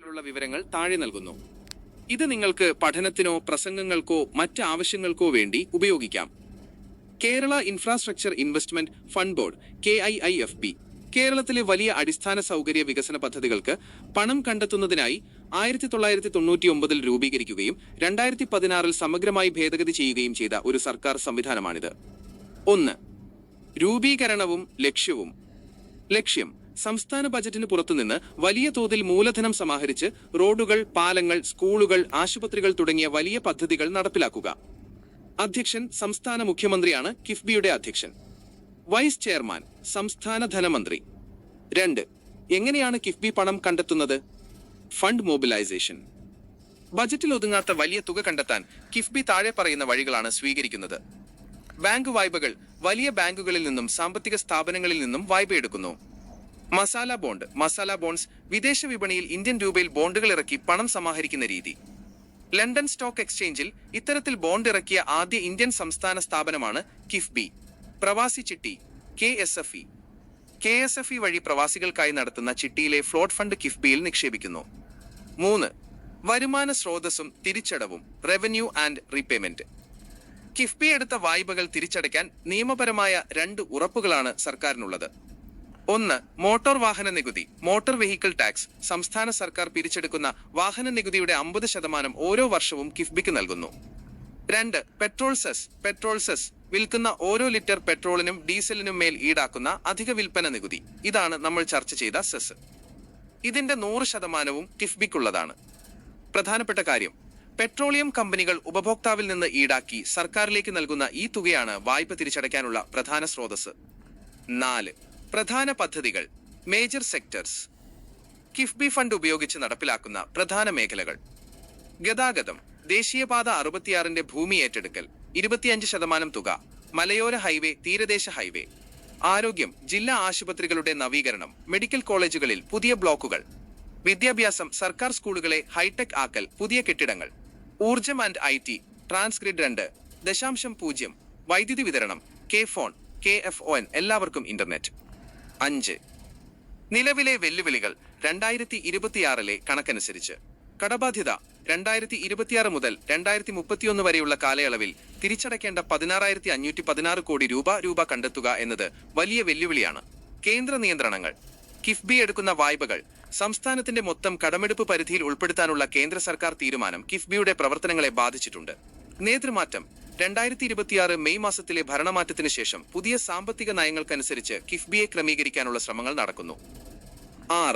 തരത്തിലുള്ള വിവരങ്ങൾ താഴെ നൽകുന്നു. ഇത് നിങ്ങൾക്ക് പഠനത്തിനോ പ്രസംഗങ്ങൾക്കോ മറ്റ് ആവശ്യങ്ങൾക്കോ വേണ്ടി ഉപയോഗിക്കാം. Kerala infrastructure investment fund board KIIFB കേരളത്തിലെ വലിയ അടിസ്ഥാന സൗകര്യ വികസന പദ്ധതികൾക്ക് പണം കണ്ടെത്തുന്നതിനായി 1999 രൂപീകരിക്കുകയും 2016 സമഗ്രമായി ഭേദഗതി ചെയ്യുകയും ചെയ്ത ഒരു സർക്കാർ സംവിധാനമാണിത്. 1. രൂപീകരണവും ലക്ഷ്യവും. ലക്ഷ്യം: സംസ്ഥാന ബജറ്റിന് പുറത്തുനിന്ന് വലിയ തോതിൽ മൂലധനം സമാഹരിച്ച് റോഡുകൾ, പാലങ്ങൾ, സ്കൂളുകൾ, ആശുപത്രികൾ തുടങ്ങിയ വലിയ പദ്ധതികൾ നടപ്പിലാക്കുക. അധ്യക്ഷൻ സംസ്ഥാന മുഖ്യമന്ത്രിയാണ് കിഫ്ബിയുടെ അധ്യക്ഷൻ. വൈസ് ചെയർമാൻ സംസ്ഥാന ധനമന്ത്രി. 2. എങ്ങനെയാണ് കിഫ്ബി പണം കണ്ടെത്തുന്നത്? Fund mobilisation. ബജറ്റിൽ ഒതുങ്ങാത്ത വലിയ തുക കണ്ടെത്താൻ കിഫ്ബി താഴെ പറയുന്ന വഴികളാണ് സ്വീകരിക്കുന്നത്. ബാങ്ക് വായ്പകൾ. വലിയ ബാങ്കുകളിൽ നിന്നും സാമ്പത്തിക സ്ഥാപനങ്ങളിൽ നിന്നും വായ്പയെടുക്കുന്നു. മസാല ബോണ്ട്. മസാല ബോണ്ട്സ് വിദേശ വിപണിയിൽ ഇന്ത്യൻ രൂപയിൽ ബോണ്ടുകൾ ഇറക്കി പണം സമാഹരിക്കുന്ന രീതി. ലണ്ടൻ സ്റ്റോക്ക് എക്സ്ചേഞ്ചിൽ ഇത്തരത്തിൽ ബോണ്ട് ഇറക്കിയ ആദ്യ ഇന്ത്യൻ സംസ്ഥാന സ്ഥാപനമാണ് കിഫ്ബി. പ്രവാസി ചിട്ടി KSFE വഴി പ്രവാസികൾക്കായി നടത്തുന്ന ചിട്ടിയിലെ ഫ്ലോട്ട് ഫണ്ട് കിഫ്ബിയിൽ നിക്ഷേപിക്കുന്നു. 3. വരുമാന സ്രോതസ്സും തിരിച്ചടവും. Revenue and repayment. കിഫ്ബി എടുത്ത വായ്പകൾ തിരിച്ചടയ്ക്കാൻ നിയമപരമായ 2 ഉറപ്പുകളാണ് സർക്കാരിനുള്ളത്. 1. മോട്ടോർ വാഹന നികുതി. Motor vehicle tax. സംസ്ഥാന സർക്കാർ പിരിച്ചെടുക്കുന്ന വാഹന നികുതിയുടെ 50% ഓരോ വർഷവും കിഫ്ബിക്ക് നൽകുന്നു. 2. Petrol cess. വിൽക്കുന്ന ഓരോ ലിറ്റർ പെട്രോളിനും ഡീസലിനും മേൽ ഈടാക്കുന്ന അധിക വിൽപ്പന നികുതി. ഇതാണ് നമ്മൾ ചർച്ച ചെയ്ത സെസ്. ഇതിന്റെ 100% കിഫ്ബിക്കുള്ളതാണ്. പ്രധാനപ്പെട്ട കാര്യം: പെട്രോളിയം കമ്പനികൾ ഉപഭോക്താവിൽ നിന്ന് ഈടാക്കി സർക്കാരിലേക്ക് നൽകുന്ന ഈ തുകയാണ് വായ്പ തിരിച്ചടയ്ക്കാനുള്ള പ്രധാന സ്രോതസ്. 4. പ്രധാന പദ്ധതികൾ. Major sectors. കിഫ്ബി ഫണ്ട് ഉപയോഗിച്ച് നടപ്പിലാക്കുന്ന പ്രധാന മേഖലകൾ. ഗതാഗതം. ദേശീയപാത 66 ഭൂമി ഏറ്റെടുക്കൽ 25% തുക. മലയോര ഹൈവേ, തീരദേശ ഹൈവേ. ആരോഗ്യം. ജില്ലാ ആശുപത്രികളുടെ നവീകരണം, മെഡിക്കൽ കോളേജുകളിൽ പുതിയ ബ്ലോക്കുകൾ. വിദ്യാഭ്യാസം. സർക്കാർ സ്കൂളുകളെ ഹൈടെക് ആക്കൽ, പുതിയ കെട്ടിടങ്ങൾ. ഊർജം ആൻഡ് IT. ട്രാൻസ്ഗ്രിഡ് 2.0. വൈദ്യുതി വിതരണം. KFON, KFON എല്ലാവർക്കും ഇന്റർനെറ്റ്. 5. നിലവിലെ വെല്ലുവിളികൾ. 2026 കണക്കനുസരിച്ച് കടബാധ്യത 2026 മുതൽ 2031 വരെയുള്ള കാലയളവിൽ തിരിച്ചടയ്ക്കേണ്ട 16,516 കോടി രൂപ കണ്ടെത്തുക എന്നത് വലിയ വെല്ലുവിളിയാണ്. കേന്ദ്ര നിയന്ത്രണങ്ങൾ. കിഫ്ബി എടുക്കുന്ന വായ്പകൾ സംസ്ഥാനത്തിന്റെ മൊത്തം കടമെടുപ്പ് പരിധിയിൽ ഉൾപ്പെടുത്താനുള്ള കേന്ദ്ര സർക്കാർ തീരുമാനം കിഫ്ബിയുടെ പ്രവർത്തനങ്ങളെ ബാധിച്ചിട്ടുണ്ട്. നേതൃമാറ്റം. 2026 മെയ് മാസത്തിലെ ഭരണമാറ്റത്തിന് ശേഷം പുതിയ സാമ്പത്തിക നയങ്ങൾക്കനുസരിച്ച് കിഫ്ബിയെ ക്രമീകരിക്കാനുള്ള ശ്രമങ്ങൾ നടക്കുന്നു. 6.